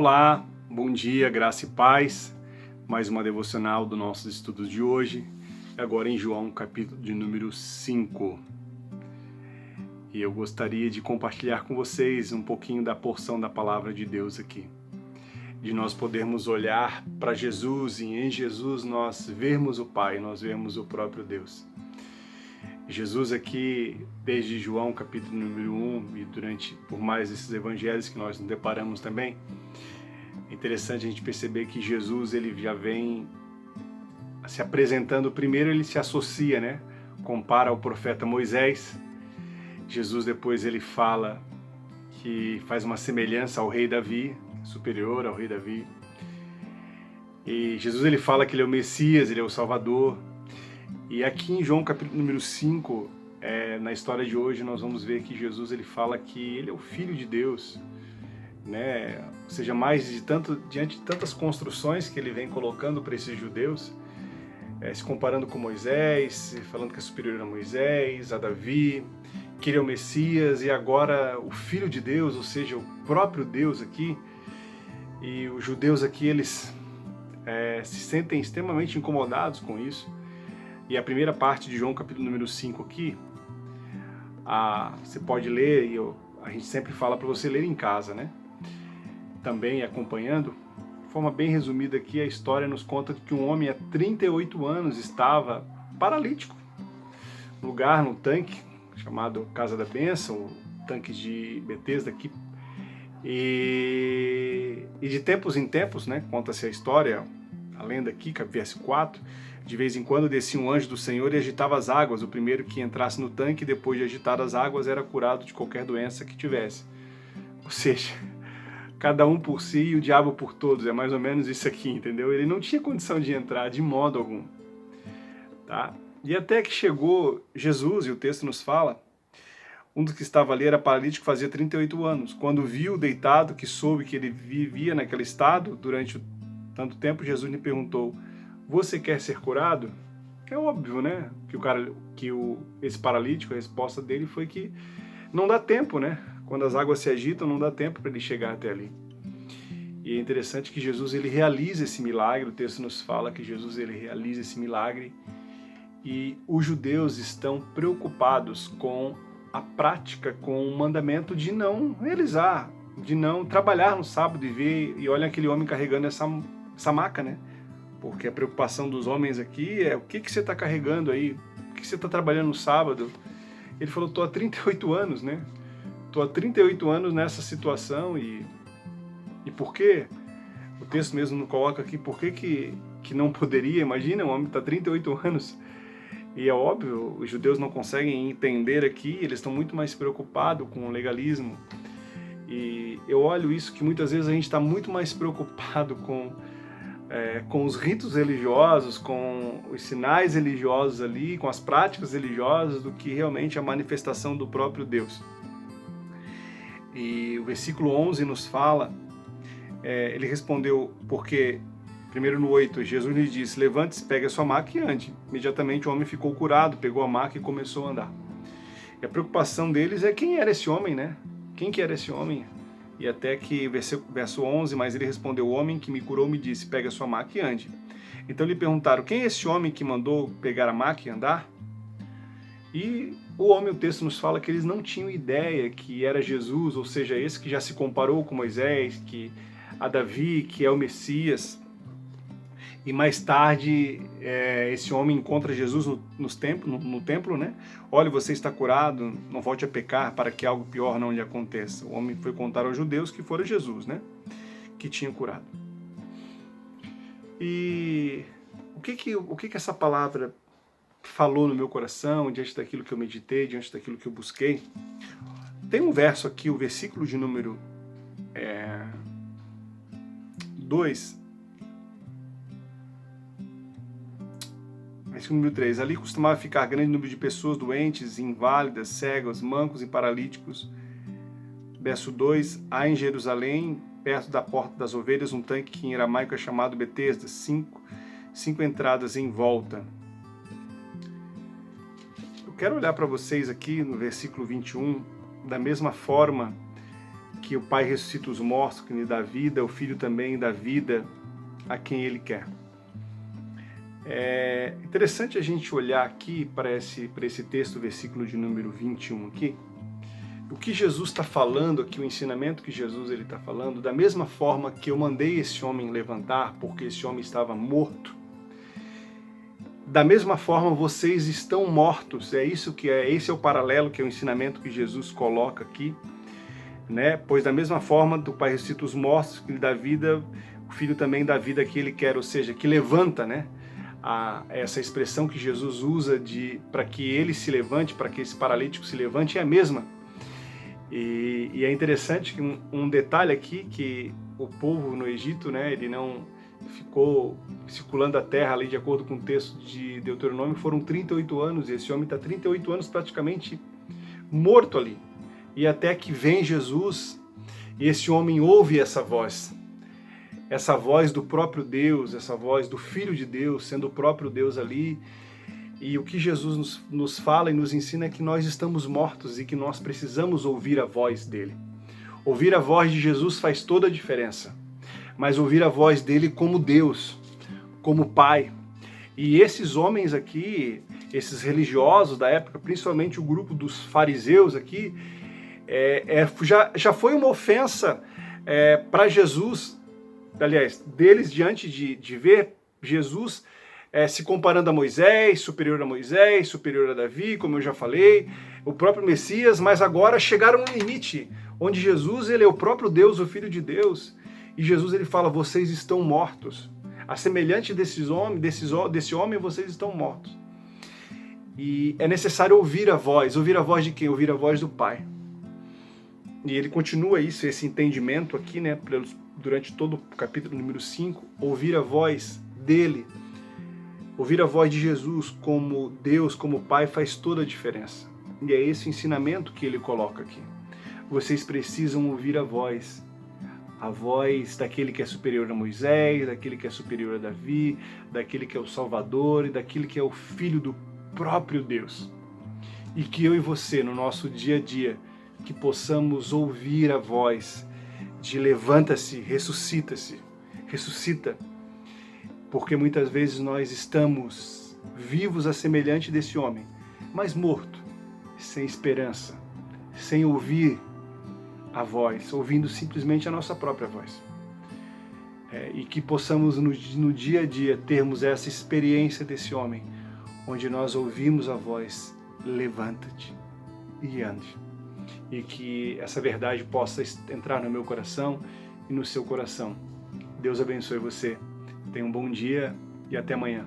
Olá, bom dia, graça e paz. Mais uma devocional dos nossos estudos de hoje, agora em João, capítulo de número 5. E eu gostaria de compartilhar com vocês um pouquinho da porção da palavra de Deus aqui. De nós podermos olhar para Jesus e em Jesus nós vermos o Pai, nós vermos o próprio Deus. Jesus aqui, desde João capítulo número 1 e por mais esses evangelhos que nós nos deparamos também, é interessante a gente perceber que Jesus ele já vem se apresentando. Primeiro ele se associa, né? Compara ao profeta Moisés. Jesus depois ele fala que faz uma semelhança ao rei Davi, superior ao rei Davi. E Jesus ele fala que ele é o Messias, ele é o Salvador. E aqui em João capítulo número 5, na história de hoje, nós vamos ver que Jesus ele fala que ele é o Filho de Deus, né? Ou seja, diante de tantas construções que ele vem colocando para esses judeus, se comparando com Moisés, falando que é superior a Moisés, a Davi, que ele é o Messias e agora o Filho de Deus, ou seja, o próprio Deus aqui. E os judeus aqui, eles se sentem extremamente incomodados com isso. E a primeira parte de João capítulo número 5 aqui, você pode ler, e a gente sempre fala para você ler em casa, né? Também acompanhando, de forma bem resumida aqui, a história nos conta que um homem há 38 anos estava paralítico, no tanque, chamado Casa da Bênção, o tanque de Betesda aqui. E de tempos em tempos, né, conta-se a história, a lenda aqui, verso 4, de vez em quando descia um anjo do Senhor e agitava as águas. O primeiro que entrasse no tanque, depois de agitar as águas, era curado de qualquer doença que tivesse. Ou seja, cada um por si e o diabo por todos, é mais ou menos isso aqui, entendeu? Ele não tinha condição de entrar de modo algum. Tá? E até que chegou Jesus, e o texto nos fala, um dos que estava ali era paralítico, fazia 38 anos. Quando viu deitado, que soube que ele vivia naquele estado durante tanto tempo, Jesus lhe perguntou: você quer ser curado? É óbvio, né? Esse paralítico, a resposta dele foi que não dá tempo, né? Quando as águas se agitam, não dá tempo para ele chegar até ali. E é interessante que Jesus ele realiza esse milagre. O texto nos fala que Jesus ele realiza esse milagre e os judeus estão preocupados com a prática, com o mandamento de não realizar, de não trabalhar no sábado e olha aquele homem carregando essa maca, né? Porque a preocupação dos homens aqui é: o que você está carregando aí? O que você está trabalhando no sábado? Ele falou: estou há 38 anos, né? Estou há 38 anos nessa situação e por quê? O texto mesmo não coloca aqui por que não poderia. Imagina, um homem está há 38 anos. E é óbvio, os judeus não conseguem entender aqui, eles estão muito mais preocupados com o legalismo. E eu olho isso, que muitas vezes a gente está muito mais preocupado com os ritos religiosos, com os sinais religiosos ali, com as práticas religiosas, do que realmente a manifestação do próprio Deus. E o versículo 11 nos fala, ele respondeu, porque, primeiro no 8, Jesus lhe disse: levante-se, pegue a sua maca e ande. Imediatamente o homem ficou curado, pegou a maca e começou a andar. E a preocupação deles é quem era esse homem, né? Quem que era esse homem? E até que, verso 11, mas ele respondeu: o homem que me curou me disse: pegue a sua maca e ande. Então lhe perguntaram: quem é esse homem que mandou pegar a maca e andar? E o texto nos fala que eles não tinham ideia que era Jesus, ou seja, esse que já se comparou com Moisés, a Davi, que é o Messias. E mais tarde, esse homem encontra Jesus no templo, né? Olha, você está curado, não volte a pecar para que algo pior não lhe aconteça. O homem foi contar aos judeus que fora Jesus, né? Que tinha curado. E o que essa palavra falou no meu coração, diante daquilo que eu meditei, diante daquilo que eu busquei? Tem um verso aqui, o versículo de número 2, versículo número 3, ali costumava ficar grande número de pessoas doentes, inválidas, cegas, mancos e paralíticos. Verso 2, há em Jerusalém, perto da porta das ovelhas, um tanque que em aramaico é chamado Betesda, 5 entradas em volta. Eu quero olhar para vocês aqui no versículo 21, da mesma forma que o Pai ressuscita os mortos, que lhe dá vida, o Filho também dá vida a quem Ele quer. É interessante a gente olhar aqui para esse texto, versículo de número 21 aqui, o que Jesus está falando aqui, o ensinamento que Jesus está falando, da mesma forma que eu mandei esse homem levantar, porque esse homem estava morto, da mesma forma vocês estão mortos. Esse é o paralelo, que é o ensinamento que Jesus coloca aqui, né? Pois da mesma forma do Pai ressuscita os mortos, que lhe dá vida, o Filho também dá vida que Ele quer, ou seja, que levanta, né? Essa expressão que Jesus usa para que ele se levante, para que esse paralítico se levante, é a mesma. E é interessante que um detalhe aqui, que o povo no Egito, né, ele não ficou circulando a terra ali, de acordo com o texto de Deuteronômio, foram 38 anos, e esse homem está 38 anos praticamente morto ali. E até que vem Jesus, e esse homem ouve essa voz do próprio Deus, essa voz do Filho de Deus, sendo o próprio Deus ali. E o que Jesus nos fala e nos ensina é que nós estamos mortos e que nós precisamos ouvir a voz dele. Ouvir a voz de Jesus faz toda a diferença, mas ouvir a voz dele como Deus, como Pai. E esses homens aqui, esses religiosos da época, principalmente o grupo dos fariseus aqui, já foi uma ofensa para Jesus, aliás, deles diante de ver Jesus se comparando a Moisés, superior a Davi, como eu já falei, o próprio Messias, mas agora chegaram no limite, onde Jesus ele é o próprio Deus, o Filho de Deus, e Jesus ele fala, vocês estão mortos. A semelhante desse homem, vocês estão mortos. E é necessário ouvir a voz de quem? Ouvir a voz do Pai. E ele continua esse entendimento aqui, né, durante todo o capítulo número 5, ouvir a voz dele, ouvir a voz de Jesus como Deus, como Pai, faz toda a diferença. E é esse o ensinamento que ele coloca aqui. Vocês precisam ouvir a voz daquele que é superior a Moisés, daquele que é superior a Davi, daquele que é o Salvador e daquele que é o Filho do próprio Deus. E que eu e você, no nosso dia a dia, que possamos ouvir a voz de levanta-se, ressuscita, porque muitas vezes nós estamos vivos a semelhante desse homem, mas morto, sem esperança, sem ouvir a voz, ouvindo simplesmente a nossa própria voz. E que possamos no dia a dia termos essa experiência desse homem, onde nós ouvimos a voz, levanta-te e ande. E que essa verdade possa entrar no meu coração e no seu coração. Deus abençoe você. Tenha um bom dia e até amanhã.